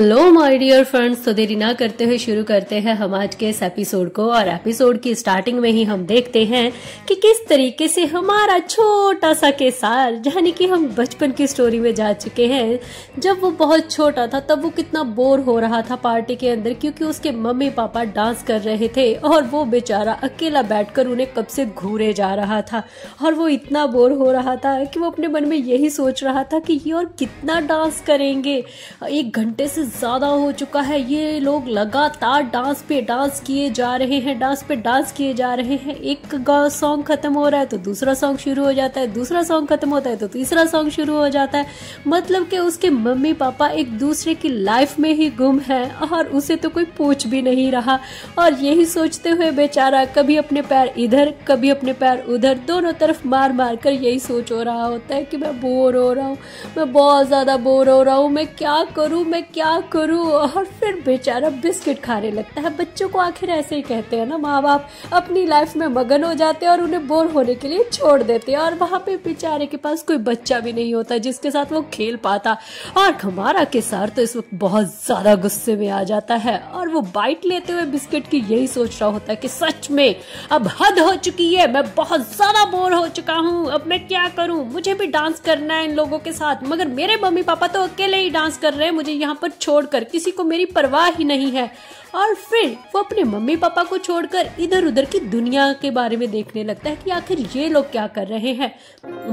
Hello my dear friends. तो देरी ना करते हुए शुरू करते हैं हम आज के इस एपिसोड को। और एपिसोड की स्टार्टिंग में ही हम देखते हैं कि किस तरीके से हमारा छोटा सा केसार, यानी कि हम बचपन की स्टोरी में जा चुके हैं। जब वो बहुत छोटा था तब वो कितना बोर हो रहा था पार्टी के अंदर, क्योंकि उसके मम्मी पापा डांस कर रहे थे और वो बेचारा अकेला बैठकर उन्हें कब से घूरे जा रहा था। और वो इतना बोर हो रहा था कि वो अपने मन में यही सोच रहा था कि ये और कितना डांस करेंगे। 1 घंटे से ज्यादा हो चुका है, ये लोग लगातार डांस पे डांस किए जा रहे हैं, डांस पे डांस किए जा रहे हैं। एक सॉन्ग खत्म हो रहा है तो दूसरा सॉन्ग शुरू हो जाता है, दूसरा सॉन्ग खत्म होता है तो तीसरा सॉन्ग शुरू हो जाता है। मतलब कि उसके मम्मी पापा एक दूसरे की लाइफ में ही गुम है और उसे तो कोई पूछ भी नहीं रहा। और यही सोचते हुए बेचारा कभी अपने पैर इधर कभी अपने पैर उधर, दोनों तरफ मार मार कर यही सोच हो रहा होता है कि मैं बोर हो रहा हूँ, मैं बहुत ज्यादा बोर हो रहा हूँ, मैं क्या करूँ, मैं क्या करूँ। और फिर बेचारा बिस्किट खाने लगता है। बच्चों को आखिर ऐसे ही कहते हैं ना माँ बाप, अपनी लाइफ में मगन हो जाते हैं और उन्हें बोर होने के लिए छोड़ देते हैं। और वहां पे बेचारे के पास कोई बच्चा भी नहीं होता जिसके साथ वो खेल पाता। और हमारा केसार तो इस वक्त बहुत ज्यादा गुस्से में आ जाता है और वो बाइट लेते हुए बिस्किट की यही सोच रहा होता है कि सच में अब हद हो चुकी है, मैं बहुत ज्यादा बोर हो चुका हूँ, अब मैं क्या करूँ, मुझे भी डांस करना है इन लोगों के साथ, मगर मेरे मम्मी पापा तो अकेले ही डांस कर रहे हैं, मुझे यहाँ पर छोड़कर, किसी को मेरी परवाह ही नहीं है। और फिर वो अपने मम्मी पापा को छोड़कर इधर उधर की दुनिया के बारे में देखने लगता है कि आखिर ये लोग क्या कर रहे हैं।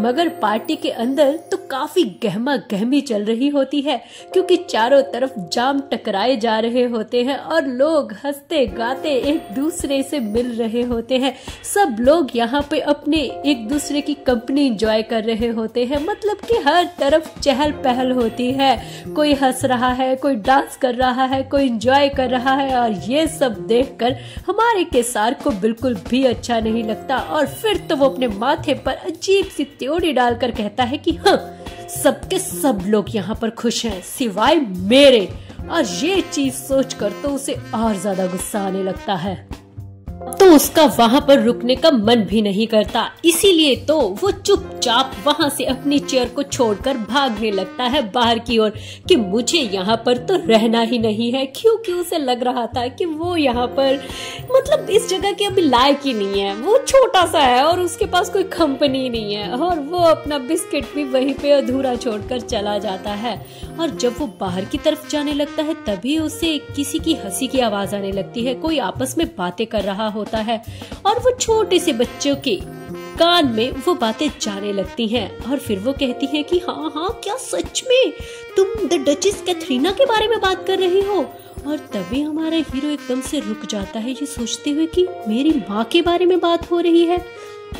मगर पार्टी के अंदर तो काफी गहमा गहमी चल रही होती है, क्योंकि चारों तरफ जाम टकराए जा रहे होते हैं और लोग हंसते गाते एक दूसरे से मिल रहे होते हैं। सब लोग यहाँ पे अपने एक दूसरे की कंपनी एंजॉय कर रहे होते हैं। मतलब कि हर तरफ चहल पहल होती है, कोई हंस रहा है, कोई डांस कर रहा है, कोई एंजॉय कर रहा है। और ये सब देखकर हमारे केसार को बिल्कुल भी अच्छा नहीं लगता। और फिर तो वो अपने माथे पर अजीब सी त्योड़ी डालकर कहता है कि हाँ, सबके सब लोग यहाँ पर खुश हैं सिवाय मेरे। और ये चीज सोचकर तो उसे और ज्यादा गुस्सा आने लगता है, तो उसका वहां पर रुकने का मन भी नहीं करता। इसीलिए तो वो चुपचाप वहां से अपनी चेयर को छोड़कर भागने लगता है बाहर की ओर कि मुझे यहाँ पर तो रहना ही नहीं है। क्योंकि उसे लग रहा था कि वो यहाँ पर मतलब इस जगह के अभी लायक ही नहीं है, वो छोटा सा है और उसके पास कोई कंपनी नहीं है। और वो अपना बिस्किट भी वहीं पे अधूरा छोड़कर चला जाता है। और जब वो बाहर की तरफ जाने लगता है तभी उसे किसी की हंसी की आवाज आने लगती है, कोई आपस में बातें कर रहा होता है और वो छोटे से बच्चों के कान में वो बातें जाने लगती हैं। और फिर वो कहती है कि हाँ हाँ, क्या सच में तुम द डचेस कैथरीना के बारे में बात कर रही हो। और तभी हमारा हीरो एकदम से रुक जाता है ये सोचते हुए कि मेरी माँ के बारे में बात हो रही है।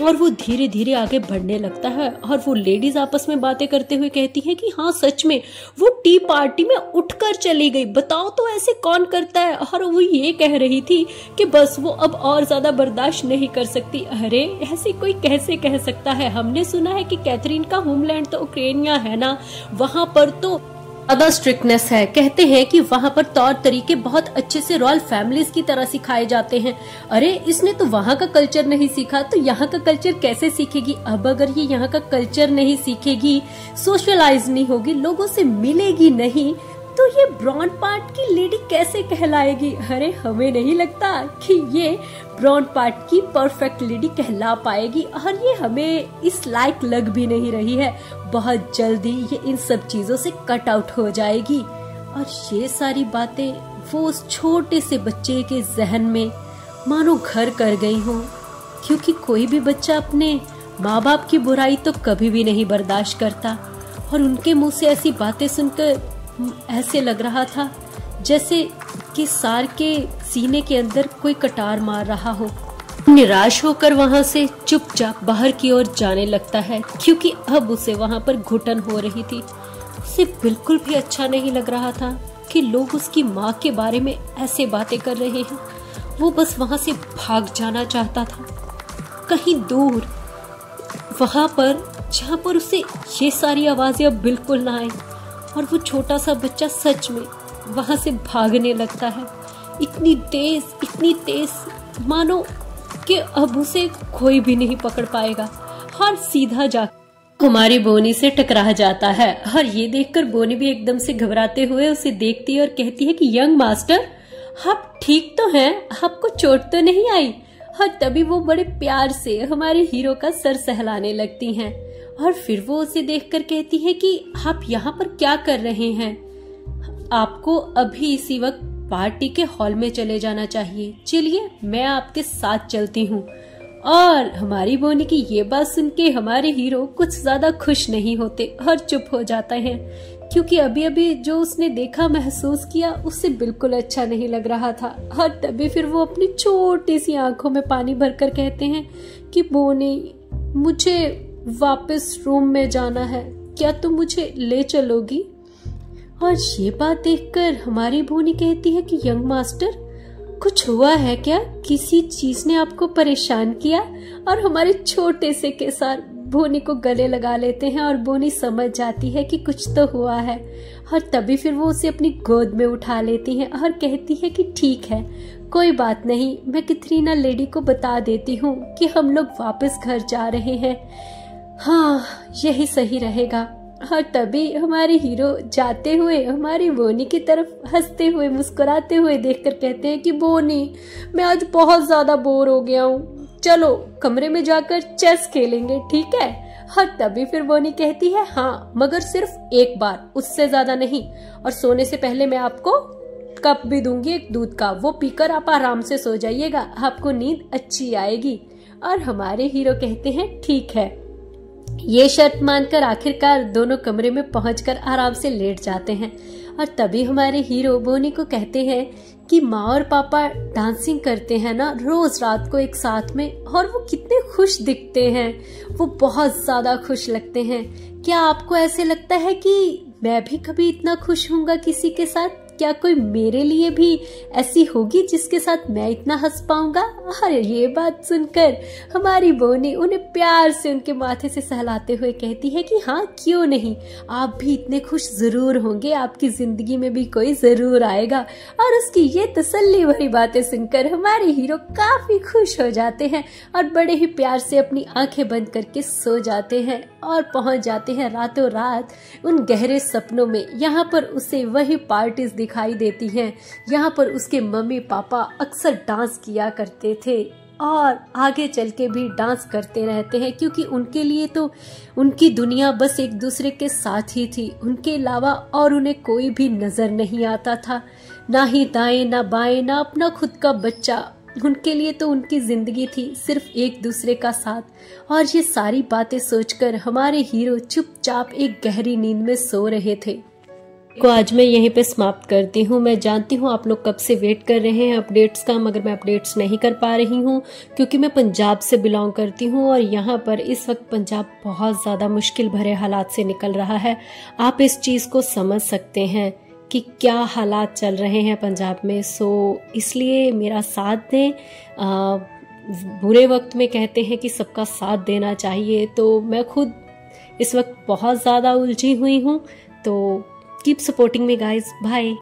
और वो धीरे धीरे आगे बढ़ने लगता है और वो लेडीज आपस में बातें करते हुए कहती हैं कि हाँ सच में वो टी पार्टी में उठकर चली गई, बताओ तो ऐसे कौन करता है। और वो ये कह रही थी कि बस वो अब और ज्यादा बर्दाश्त नहीं कर सकती। अरे ऐसे कोई कैसे कह सकता है, हमने सुना है कि कैथरीन का होमलैंड तो यूक्रेनिया है ना, वहां पर तो ज्यादा स्ट्रिक्टनेस है। कहते हैं कि वहां पर तौर तरीके बहुत अच्छे से रॉयल फैमिलीज की तरह सिखाए जाते हैं। अरे इसने तो वहां का कल्चर नहीं सीखा तो यहाँ का कल्चर कैसे सीखेगी। अब अगर ये यहाँ का कल्चर नहीं सीखेगी, सोशलाइज नहीं होगी, लोगों से मिलेगी नहीं, तो ये ब्रॉन्ड पार्ट की लेडी कैसे कहलाएगी। अरे हमें नहीं लगता कि ये ब्रॉन्ड पार्ट की परफेक्ट लेडी कहला पाएगी और ये हमें इस लायक लग भी नहीं रही है। बहुत जल्दी ये इन सब चीजों से कट आउट हो जाएगी। और ये सारी बातें वो उस छोटे से बच्चे के जहन में मानो घर कर गई हों, क्योंकि कोई भी बच्चा अपने माँ बाप की बुराई तो कभी भी नहीं बर्दाश्त करता। और उनके मुंह से ऐसी बातें सुनकर ऐसे लग रहा था जैसे कि सार के सीने के अंदर कोई कटार मार रहा हो। निराश होकर वहां से चुपचाप बाहर की ओर जाने लगता है, क्योंकि अब उसे वहां पर घुटन हो रही थी। उसे बिल्कुल भी अच्छा नहीं लग रहा था कि लोग उसकी माँ के बारे में ऐसे बातें कर रहे हैं। वो बस वहां से भाग जाना चाहता था, कहीं दूर, वहां पर जहां पर उसे ये सारी आवाजें अब बिल्कुल ना आए। और वो छोटा सा बच्चा सच में वहां से भागने लगता है, इतनी तेज मानो कि अब उसे कोई भी नहीं पकड़ पाएगा। और सीधा जा हमारी बोनी से टकरा जाता है और ये देखकर बोनी भी एकदम से घबराते हुए उसे देखती है और कहती है कि यंग मास्टर, आप ठीक तो हैं, आपको चोट तो नहीं आई? और तभी वो बड़े प्यार से हमारे हीरो का सर सहलाने लगती हैं और फिर वो उसे देखकर कहती है कि आप यहाँ पर क्या कर रहे हैं? आपको अभी इसी वक्त पार्टी के हॉल में चले जाना चाहिए। चलिए मैं आपके साथ चलती हूँ। और हमारी बोनी की ये बात सुन के हमारे हीरो कुछ ज्यादा खुश नहीं होते और चुप हो जाते हैं, क्योंकि अभी अभी जो उसने देखा महसूस किया उससे बिल्कुल अच्छा नहीं लग रहा था। और तभी फिर वो अपनी छोटी सी आंखों में पानी भरकर कहते हैं कि बोनी, मुझे वापस रूम में जाना है, क्या तुम मुझे ले चलोगी? और ये बात देखकर हमारी बोनी कहती है कि यंग मास्टर, कुछ हुआ है क्या? किसी चीज ने आपको परेशान किया? और हमारे छोटे से केसार बोनी को गले लगा लेते हैं और बोनी समझ जाती है कि कुछ तो हुआ है। और तभी फिर वो उसे अपनी गोद में उठा लेती है और कहती है कि ठीक है, कोई बात नहीं, मैं कैथरीना लेडी को बता देती हूँ कि हम लोग वापस घर जा रहे हैं। हाँ, यही सही रहेगा। और तभी हमारे हीरो जाते हुए हमारी बोनी की तरफ हंसते हुए मुस्कुराते हुए देखकर कहते हैं कि बोनी, मैं आज बहुत ज्यादा बोर हो गया हूँ, चलो कमरे में जाकर चेस खेलेंगे, ठीक है? और तभी फिर बोनी कहती है हाँ, मगर सिर्फ एक बार, उससे ज्यादा नहीं। और सोने से पहले मैं आपको कप भी दूंगी एक दूध का, वो पीकर आप आराम से सो जाइएगा, आपको नींद अच्छी आएगी। और हमारे हीरो कहते हैं ठीक है। ये शर्त मानकर आखिरकार दोनों कमरे में पहुंचकर आराम से लेट जाते हैं। और तभी हमारे हीरो बोनी को कहते हैं कि माँ और पापा डांसिंग करते हैं ना रोज रात को एक साथ में, और वो कितने खुश दिखते हैं, वो बहुत ज्यादा खुश लगते हैं। क्या आपको ऐसे लगता है कि मैं भी कभी इतना खुश होऊंगा किसी के साथ? क्या कोई मेरे लिए भी ऐसी होगी जिसके साथ मैं इतना हंस पाऊंगा? और ये बात सुनकर हमारी बोनी उन्हें प्यार से उनके माथे से सहलाते हुए कहती है कि हाँ, क्यों नहीं, आप भी इतने खुश जरूर होंगे, आपकी जिंदगी में भी कोई जरूर आएगा। और उसकी ये तसल्ली भरी बातें सुनकर हमारे हीरो काफी खुश हो जाते हैं और बड़े ही प्यार से अपनी आंखें बंद करके सो जाते हैं और पहुंच जाते हैं रातों रात उन गहरे सपनों में। यहाँ पर उसे वही पार्टीज दिखाई देती हैं, यहाँ पर उसके मम्मी पापा अक्सर डांस किया करते थे और आगे चल के भी डांस करते रहते हैं, क्योंकि उनके लिए तो उनकी दुनिया बस एक दूसरे के साथ ही थी, उनके अलावा और उन्हें कोई भी नजर नहीं आता था, ना ही दाएं ना बाएं, ना अपना खुद का बच्चा। उनके लिए तो उनकी जिंदगी थी सिर्फ एक दूसरे का साथ। और ये सारी बातें सोचकर हमारे हीरो चुपचाप एक गहरी नींद में सो रहे थे। को आज मैं यहीं पे समाप्त करती हूँ। मैं जानती हूँ आप लोग कब से वेट कर रहे हैं अपडेट्स का, मगर मैं अपडेट्स नहीं कर पा रही हूँ क्योंकि मैं पंजाब से बिलोंग करती हूँ और यहाँ पर इस वक्त पंजाब बहुत ज़्यादा मुश्किल भरे हालात से निकल रहा है। आप इस चीज़ को समझ सकते हैं कि क्या हालात चल रहे हैं पंजाब में। सो इसलिए मेरा साथ दें। बुरे वक्त में कहते हैं कि सबका साथ देना चाहिए, तो मैं खुद इस वक्त बहुत ज़्यादा उलझी हुई हूँ। तो keep supporting me guys, bye.